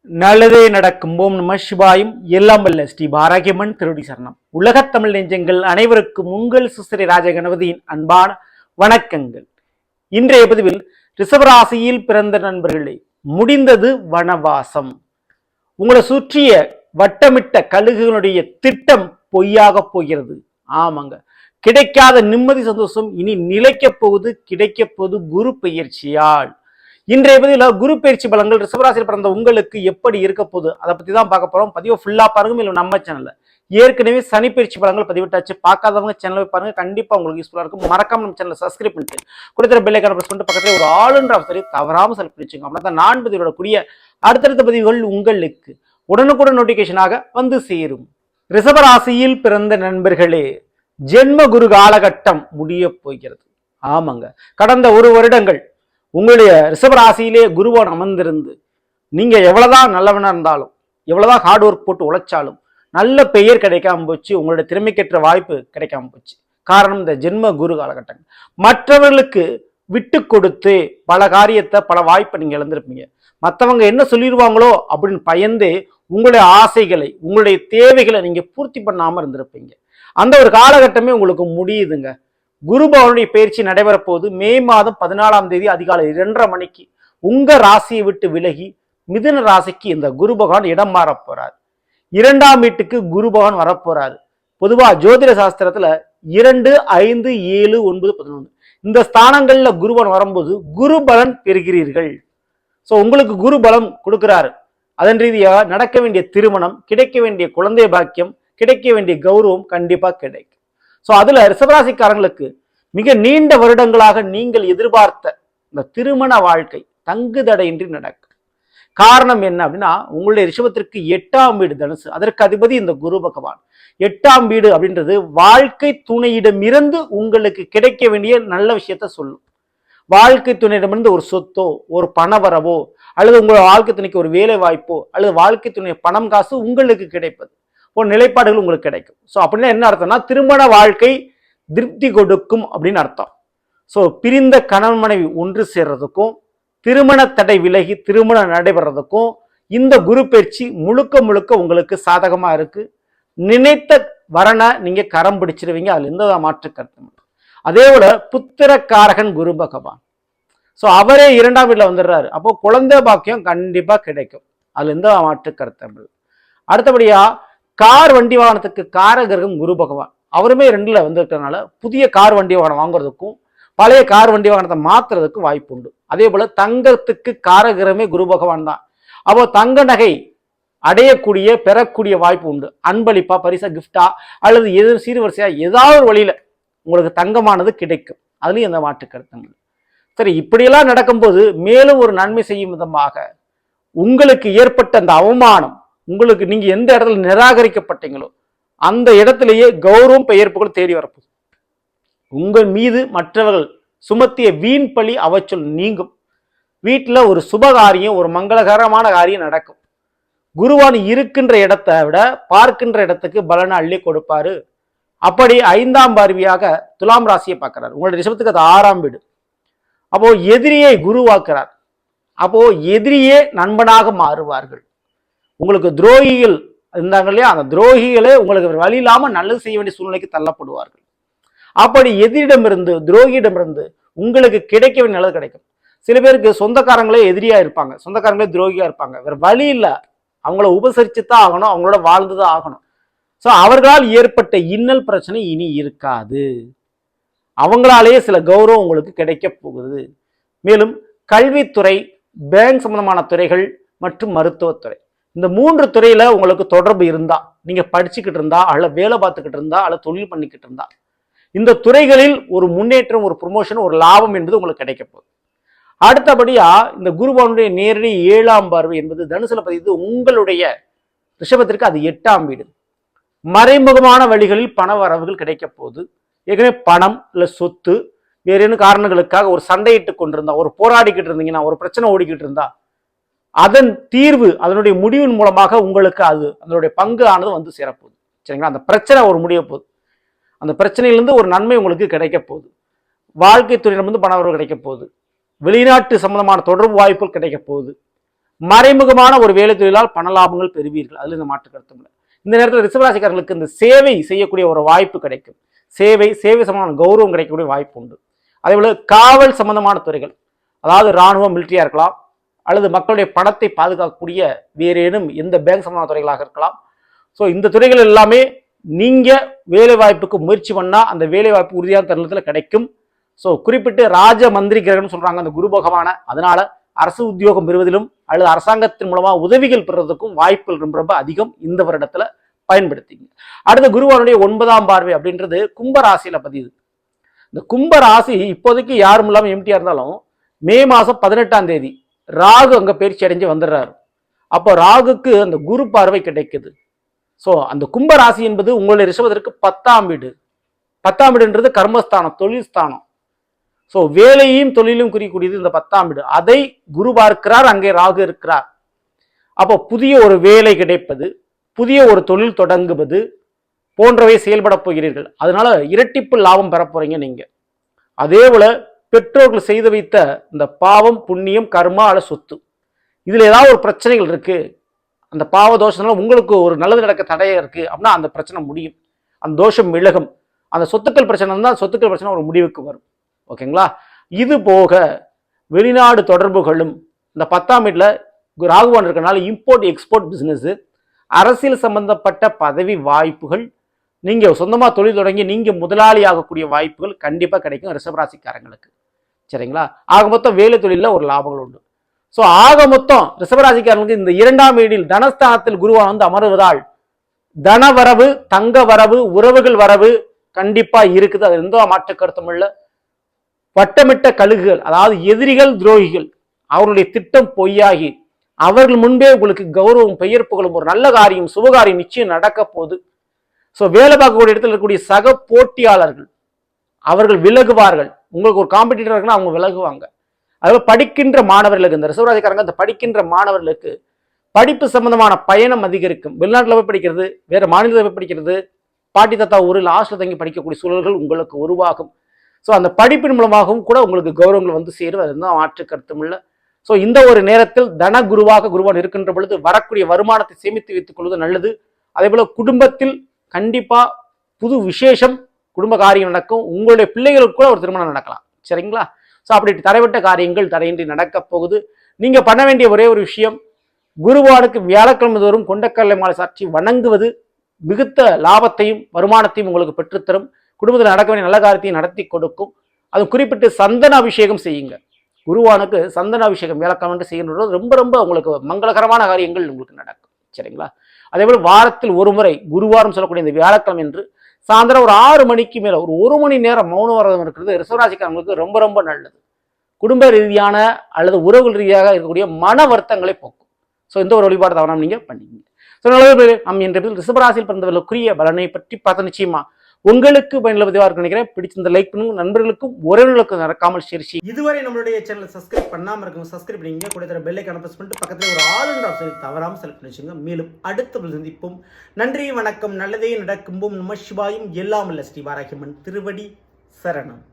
நல்லதே நடக்கும். ஓம் நம சிவாயும். எல்லாம் வல்ல ஸ்ரீ பாராகியம்மன் திருடி சரணம். உலகத் தமிழ் நெஞ்சங்கள் அனைவருக்கும் உங்கள் சுஸ்ரீ ராஜகணபதியின் அன்பான வணக்கங்கள். இன்றைய பதிவில் ரிஷபராசியில் பிறந்த நண்பர்களே, முடிந்தது வனவாசம். உங்களை சுற்றிய வட்டமிட்ட கழுகுகளுடைய திட்டம் பொய்யாக போகிறது. ஆமாங்க, கிடைக்காத நிம்மதி சந்தோஷம் இனி நிலைக்கப் போகுது. கிடைக்கப் போகுது குரு பெயர்ச்சியால். இன்றைய பதில குரு பயிற்சி பலன்கள் ரிஷபராசியில் பிறந்த உங்களுக்கு எப்படி இருக்க போகுது, அதை பத்தி தான் பார்க்க போறோம். பதிவை ஃபுல்லா பாருங்க. இல்லை நம்ம சேனல்ல ஏற்கனவே சனி பயிற்சி பலன்கள் பதிவிட்டாச்சு. பார்க்காதவங்க சேனலை பாருங்க, கண்டிப்பா உங்களுக்கு யூஸ்ஃபுல்லா இருக்கும். மறக்காம நம்ம சேனலை சப்ஸ்கிரைப் பண்ணிட்டு கொடுத்துற பெல் ஐகானை பிரஸ் பண்ணிட்டு பக்கத்துல ஒரு ஆளுன்ற அவசரை தவறாம செலக்ட் பண்ணிச்சுங்க. அப்படின்னா தான் நான் பதிவோட கூடிய அடுத்தடுத்த பதிவுகள் உங்களுக்கு உடனுக்குடன் நோட்டிபிகேஷனாக வந்து சேரும். ரிஷபராசியில் பிறந்த நண்பர்களே, ஜென்ம குரு காலகட்டம் முடிய போகிறது. ஆமாங்க, கடந்த ஒரு வருடங்கள் உங்களுடைய ரிஷபராசியிலே குருவான் அமர்ந்திருந்து நீங்க எவ்வளவுதான் நல்லவனா இருந்தாலும், எவ்வளவுதான் ஹார்ட் ஒர்க் போட்டு உழைச்சாலும் நல்ல பெயர் கிடைக்காம போச்சு. உங்களுடைய திறமைக்கேற்ற வாய்ப்பு கிடைக்காம போச்சு. காரணம் இந்த ஜென்ம குரு காலகட்டம். மற்றவர்களுக்கு விட்டு கொடுத்து பல காரியத்தை, பல வாய்ப்பை நீங்க இழந்திருப்பீங்க. மற்றவங்க என்ன சொல்லிடுவாங்களோ அப்படின்னு பயந்து உங்களுடைய ஆசைகளை, உங்களுடைய தேவைகளை நீங்க பூர்த்தி பண்ணாம இருந்திருப்பீங்க. அந்த ஒரு காலகட்டமே உங்களுக்கு முடியுதுங்க. குரு பகவானுடைய பயிற்சி நடைபெற போது மே மாதம் 14ஆம் தேதி அதிகாலை 2:30 மணிக்கு உங்க ராசியை விட்டு விலகி மிதுன ராசிக்கு இந்த குரு பகவான் இடம் மாற போறார். 2ஆம் வீட்டுக்கு குரு பகவான் வரப்போறாரு. பொதுவா ஜோதிட சாஸ்திரத்துல 2, 5, 7, 9, 11 இந்த ஸ்தானங்கள்ல குருபன் வரும்போது குரு பலன் பெறுகிறீர்கள். ஸோ உங்களுக்கு குரு பலம் கொடுக்கிறாரு. அதன் ரீதியாக நடக்க வேண்டிய திருமணம், கிடைக்க வேண்டிய குழந்தை பாக்கியம், கிடைக்க வேண்டிய கௌரவம் கண்டிப்பா கிடைக்கும். ஸோ அதுல ரிஷபராசிக்காரங்களுக்கு மிக நீண்ட வருடங்களாக நீங்கள் எதிர்பார்த்த இந்த திருமண வாழ்க்கை தங்குதடையின்றி நடக்கும். காரணம் என்ன அப்படின்னா, உங்களுடைய ரிஷபத்திற்கு 8ஆம் வீடு தனுசு, அதற்கு அதிபதி இந்த குரு பகவான். 8ஆம் வீடு அப்படின்றது வாழ்க்கை துணையிடமிருந்து உங்களுக்கு கிடைக்க வேண்டிய நல்ல விஷயத்த சொல்லும். வாழ்க்கை துணையிடமிருந்து ஒரு சொத்தோ, ஒரு பணவரவோ, அல்லது உங்களோட வாழ்க்கை துணைக்கு ஒரு வேலை வாய்ப்போ, அல்லது வாழ்க்கை துணை பணம் காசு உங்களுக்கு கிடைப்பது ஒரு நிலைப்பாடுகள் உங்களுக்கு கிடைக்கும். ஸோ அப்படின்னா என்ன அர்த்தம்னா, திருமண வாழ்க்கை திருப்தி கொடுக்கும் அப்படின்னு அர்த்தம். ஸோ பிரிந்த கணவன் மனைவி ஒன்று சேர்றதுக்கும், திருமண தடை விலகி திருமணம் நடைபெறதுக்கும் இந்த குரு பயிற்சி முழுக்க முழுக்க உங்களுக்கு சாதகமா இருக்கு. நினைத்த வரனை நீங்க கரம் பிடிச்சிருவீங்க. அதுல எந்த மாற்று கருத்து. அதே போல புத்திரக்காரகன் குரு பகவான். ஸோ அவரே 2ஆம் வீட்டுல வந்துடுறாரு. அப்போ குழந்தை பாக்கியம் கண்டிப்பா கிடைக்கும். அதுல எந்த மாற்று கருத்து. அடுத்தபடியா கார் வண்டி வாகனத்துக்கு காரகிரகம் குரு பகவான். அவருமே 2ல வந்திருக்கிறதுனால புதிய கார் வண்டி வாகனம் வாங்குறதுக்கும் பழைய கார் வண்டி வாகனத்தை மாத்துறதுக்கும் வாய்ப்பு உண்டு. அதே போல தங்கத்துக்கு காரகிரகமே குரு பகவான் தான். அப்போ தங்க நகை அடையக்கூடிய, பெறக்கூடிய வாய்ப்பு உண்டு. அன்பளிப்பா, பரிசா, கிஃப்டா அல்லது எது சீர்வரிசையா ஏதாவது ஒரு வழியில உங்களுக்கு தங்கமானது கிடைக்கும். அதுலயும் எந்த மாற்று கருத்துங்கள். சரி, இப்படியெல்லாம் நடக்கும்போது மேலும் ஒரு நன்மை செய்யும் விதமாக உங்களுக்கு ஏற்பட்ட அந்த அவமானம், உங்களுக்கு நீங்க எந்த இடத்துல நிராகரிக்கப்பட்டீங்களோ அந்த இடத்திலேயே கௌரவம், பெயர்ப்புகள் தேடி வரப்போகுது. உங்கள் மீது மற்றவர்கள் சுமத்திய வீண் பழி அவச்சொல் நீங்கும். வீட்டுல ஒரு சுபகாரியம், ஒரு மங்களகரமான காரியம் நடக்கும். குருவான் இருக்கின்ற இடத்தை விட பார்க்கின்ற இடத்துக்கு பலனை அள்ளி கொடுப்பாரு. அப்படி 5ஆம் பார்வையாக துலாம் ராசியை பார்க்கிறார். உங்களுடைய ரிஷபத்துக்கு அது 6ஆம் வீடு. அப்போ எதிரியை குருவாக்குறார். அப்போ எதிரியே நண்பனாக மாறுவார்கள். உங்களுக்கு துரோகிகள் இருந்தாங்க இல்லையா, அந்த துரோகிகளே உங்களுக்கு வழி இல்லாம நல்லது செய்ய வேண்டிய சூழ்நிலைக்கு தள்ளப்படுவார்கள். அப்படி எதிரிடமிருந்து, துரோகியிடமிருந்து உங்களுக்கு கிடைக்க வேண்டிய நல்லது கிடைக்கும். சில பேருக்கு சொந்தக்காரங்களே எதிரியா இருப்பாங்க, சொந்தக்காரங்களே துரோகியா இருப்பாங்க. வேற வழி இல்லை, அவங்கள உபசரிச்சுதான் ஆகணும், அவங்களோட வாழ்ந்துதான் ஆகணும். ஸோ அவர்களால் ஏற்பட்ட இன்னல் பிரச்சனை இனி இருக்காது. அவங்களாலேயே சில கௌரவம் உங்களுக்கு கிடைக்க போகுது. மேலும் கல்வித்துறை, பேங்க் சம்பந்தமான துறைகள் மற்றும் மருத்துவத்துறை, இந்த 3 துறையில உங்களுக்கு தொடர்பு இருந்தா, நீங்க படிச்சுக்கிட்டு இருந்தா, அல்ல வேலை பார்த்துக்கிட்டு இருந்தா, அல்ல தொழில் பண்ணிக்கிட்டு இருந்தா, இந்த துறைகளில் ஒரு முன்னேற்றம், ஒரு ப்ரொமோஷன், ஒரு லாபம் என்பது உங்களுக்கு கிடைக்க போகுது. அடுத்தபடியா இந்த குருபவனுடைய நேரடி 7ஆம் பார்வை என்பது தனுசுல பதிவு. உங்களுடைய ரிஷபத்திற்கு அது 8ஆம் வீடு. மறைமுகமான வழிகளில் பண வரவுகள் கிடைக்க போகுது. ஏற்கனவே பணம் இல்ல சொத்து வேற என்ன காரணங்களுக்காக ஒரு சண்டையிட்டு கொண்டிருந்தா, ஒரு போராடிக்கிட்டு இருந்தீங்கன்னா, ஒரு பிரச்சனை ஓடிக்கிட்டு இருந்தா, அதன் தீர்வு, அதனுடைய முடிவின் மூலமாக உங்களுக்கு அது அதனுடைய பங்கு ஆனது வந்து சேரப்போகுது. சரிங்களா? அந்த பிரச்சனை ஒரு முடிய போகுது. அந்த பிரச்சனையிலிருந்து ஒரு நன்மை உங்களுக்கு கிடைக்க போகுது. வாழ்க்கை துறையிலிருந்து பண வரவு கிடைக்க போகுது. வெளிநாட்டு சம்பந்தமான தொடர்பு வாய்ப்புகள் கிடைக்க போகுது. மறைமுகமான ஒரு வேலை தொழிலால் பண லாபங்கள் பெறுவீர்கள். அதில் இந்த மாற்று கருத்தும் இல்லை. இந்த நேரத்தில் ரிஷபராசிக்காரர்களுக்கு இந்த சேவை செய்யக்கூடிய ஒரு வாய்ப்பு கிடைக்கும். சேவை சம்பந்தமான கௌரவம் கிடைக்கக்கூடிய வாய்ப்பு உண்டு. அதே போல காவல் சம்பந்தமான துறைகள், அதாவது இராணுவம், மிலிட்டரியா இருக்கலாம், அல்லது மக்களுடைய பணத்தை பாதுகாக்கக்கூடிய வேறேனும் எந்த பேங்க் சம்பந்தமான துறைகளாக இருக்கலாம். ஸோ இந்த துறைகள் எல்லாமே நீங்க வேலை வாய்ப்புக்கு முயற்சி பண்ணா அந்த வேலை வாய்ப்பு உறுதியான தருணத்தில் கிடைக்கும். ஸோ குறிப்பிட்டு ராஜ மந்திரி கிரகம்னு சொல்றாங்க அந்த குரு பகவான. அதனால அரசு உத்தியோகம் பெறுவதிலும் அல்லது அரசாங்கத்தின் மூலமா உதவிகள் பெறுவதற்கும் வாய்ப்புகள் ரொம்ப ரொம்ப அதிகம். இந்த வருடத்துல பயன்படுத்திங்க. அடுத்த குருவானுடைய 9ஆம் பார்வை அப்படின்றது கும்பராசியில பதியுது. இந்த கும்பராசி இப்போதைக்கு யாரும் இல்லாமல் எம்டியா இருந்தாலும் மே மாசம் 18ஆம் தேதி ராகு அங்க பயிற்சி அடைஞ்சு வந்துடுறாரு. அப்போ ராகுக்கு அந்த குரு பார்வை கிடைக்குது. ஸோ அந்த கும்பராசி என்பது உங்களுடைய ரிஷபத்திற்கு 10ஆம் வீடு. 10ஆம் வீடுன்றது கர்மஸ்தானம், தொழில் ஸ்தானம். ஸோ வேலையும் தொழிலும் குறிக்கூடியது இந்த 10ஆம் வீடு. அதை குரு பார்க்கிறார், அங்கே ராகு இருக்கிறார். அப்போ புதிய ஒரு வேலை கிடைப்பது, புதிய ஒரு தொழில் தொடங்குவது போன்றவை செயல்பட போகிறீர்கள். அதனால இரட்டிப்பு லாபம் பெற போறீங்க நீங்க. அதே போல பெற்றோர்கள் செய்து வைத்த இந்த பாவம், புண்ணியம், கர்மா அல்ல சொத்து, இதுல ஏதாவது ஒரு பிரச்சனைகள் இருக்கு, அந்த பாவ தோஷத்தினால உங்களுக்கு ஒரு நல்லது நடக்க தடையா இருக்கு அப்படின்னா அந்த பிரச்சனை முடியும், அந்த தோஷம் விலகும். அந்த சொத்துக்கள் பிரச்சனை இருந்தால் சொத்துக்கள் பிரச்சனை ஒரு முடிவுக்கு வரும். ஓகேங்களா? இது போக வெளிநாடு தொடர்புகளும் இந்த 10ஆம் வீட்டில் ராகுவான் இருக்கனால இம்போர்ட் எக்ஸ்போர்ட் பிசினஸ், அரசியல் சம்பந்தப்பட்ட பதவி வாய்ப்புகள், நீங்க சொந்தமா தொழில் தொடங்கி நீங்க முதலாளி ஆகக்கூடிய வாய்ப்புகள் கண்டிப்பா கிடைக்கும் ரிஷபராசிக்காரங்களுக்கு. சரிங்களா? ஆக மொத்தம் வேலை தொழில ஒரு லாபங்கள் உண்டு. ஸோ ஆக மொத்தம் ரிஷபராசிக்காரங்களுக்கு இந்த 2ஆம் வீடில் தனஸ்தானத்தில் குருவான் வந்து அமர்வதால் தன வரவு, தங்க வரவு, உறவுகள் வரவு கண்டிப்பா இருக்குது. அது எந்த மாற்று கருத்தும் இல்லை. வட்டமிட்ட கழுகுகள், அதாவது எதிரிகள், துரோகிகள், அவருடைய திட்டம் பொய்யாகி அவர்கள் முன்பே உங்களுக்கு கௌரவம், பெயர் புகழும், ஒரு நல்ல காரியம், சுபகாரியம் நிச்சயம் நடக்க போகுது. ஸோ வேலை பார்க்கக்கூடிய இடத்துல இருக்கக்கூடிய சக போட்டியாளர்கள் அவர்கள் விலகுவார்கள். உங்களுக்கு ஒரு காம்படிட்டர் இருக்குன்னா அவங்க விலகுவாங்க. அதாவது படிக்கின்ற மாணவர்களுக்கு, இந்த ரிஷபராசிக்காரங்க இந்த படிக்கின்ற மாணவர்களுக்கு படிப்பு சம்பந்தமான பயணம் அதிகரிக்கும். வெளிநாட்டில் போய் படிக்கிறது, வேற மாநிலத்தில் போய் படிக்கிறது, பாட்டி தாத்தா ஊரில் ஹாஸ்டல் தங்கி படிக்கக்கூடிய சூழல்கள் உங்களுக்கு உருவாகும். ஸோ அந்த படிப்பின் மூலமாகவும் கூட உங்களுக்கு கௌரவங்கள் வந்து சேரும். அது தான் மாற்று கருத்தும் இல்லை. ஸோ இந்த ஒரு நேரத்தில் தன குருவாக குருவான் இருக்கின்ற பொழுது வரக்கூடிய வருமானத்தை சேமித்து வைத்துக் கொள்வது நல்லது. அதே போல குடும்பத்தில் கண்டிப்பா புது விசேஷம், குடும்ப காரியம் நடக்கும். உங்களுடைய பிள்ளைகளுக்கு கூட ஒரு திருமணம் நடக்கலாம். சரிங்களா? ஸோ அப்படி தடைப்பட்ட காரியங்கள் தடையின்றி நடக்க போகுது. நீங்க பண்ண வேண்டிய ஒரே ஒரு விஷயம், குருவானுக்கு வியாழக்கிழமை தோறும் கொண்டக்கடலை மாலை சாட்சி வணங்குவது மிகுந்த லாபத்தையும் வருமானத்தையும் உங்களுக்கு பெற்றுத்தரும். குடும்பத்தில் நடக்க வேண்டிய நல்ல காரியத்தையும் நடத்தி கொடுக்கும். அது குறிப்பிட்டு சந்தன அபிஷேகம் செய்யுங்க. குருவானுக்கு சந்தன அபிஷேகம் வியாழக்கிழமை செய்கின்றது ரொம்ப ரொம்ப உங்களுக்கு மங்களகரமான காரியங்கள் உங்களுக்கு நடக்கும். சரிங்களா? அதே போல வாரத்தில் ஒரு முறை குருவாரம் சொல்லக்கூடிய இந்த வியாழக்கிழமை என்று சாயந்தரம் ஒரு 6 மணிக்கு மேல ஒரு மணி நேரம் மௌன விரதம் இருக்கிறது ரிஷபராசிக்காரங்களுக்கு ரொம்ப ரொம்ப நல்லது. குடும்ப ரீதியான அல்லது உறவுகள் ரீதியாக இருக்கக்கூடிய மன வருத்தங்களை போக்கும். ஸோ இந்த ஒரு வழிபாடு தவறாம நீங்க பண்ணிக்கீங்க. ஸோ நல்ல பேர் நம் என்ற ரிஷபராசியில் பிறந்தவர்களுக்குரிய பலனை பற்றி பார்த்து நிச்சயமா உங்களுக்கு பயனுள்ள பதிவாக இருக்கு நினைக்கிறேன். பிடிச்சிருந்த லைக் பண்ணுங்க, நண்பர்களுக்கும் உறவுகளுக்கும் நடக்காமல் ஷேர் செய்யுங்க. இதுவரை நம்மளுடைய சேனலை சப்ஸ்கிரைப் பண்ணாம இருக்கும் சப்ஸ்கிரைப் பண்ணீங்க, கூட தர பெல் ஐகானை பிரஸ் பண்ணிட்டு பக்கத்துல ஒரு ஆல் என்ற ஆப்ஷனை தவறாம செலக்ட் பண்ணி வச்சுங்க. மேலும் அடுத்த சந்திப்போம். நன்றி, வணக்கம். நல்லதே நடக்கும்போம் நம சிவாயும் எல்லாம் அல்ல ஸ்ரீ வாராகியம்மன் திருவடி சரணம்.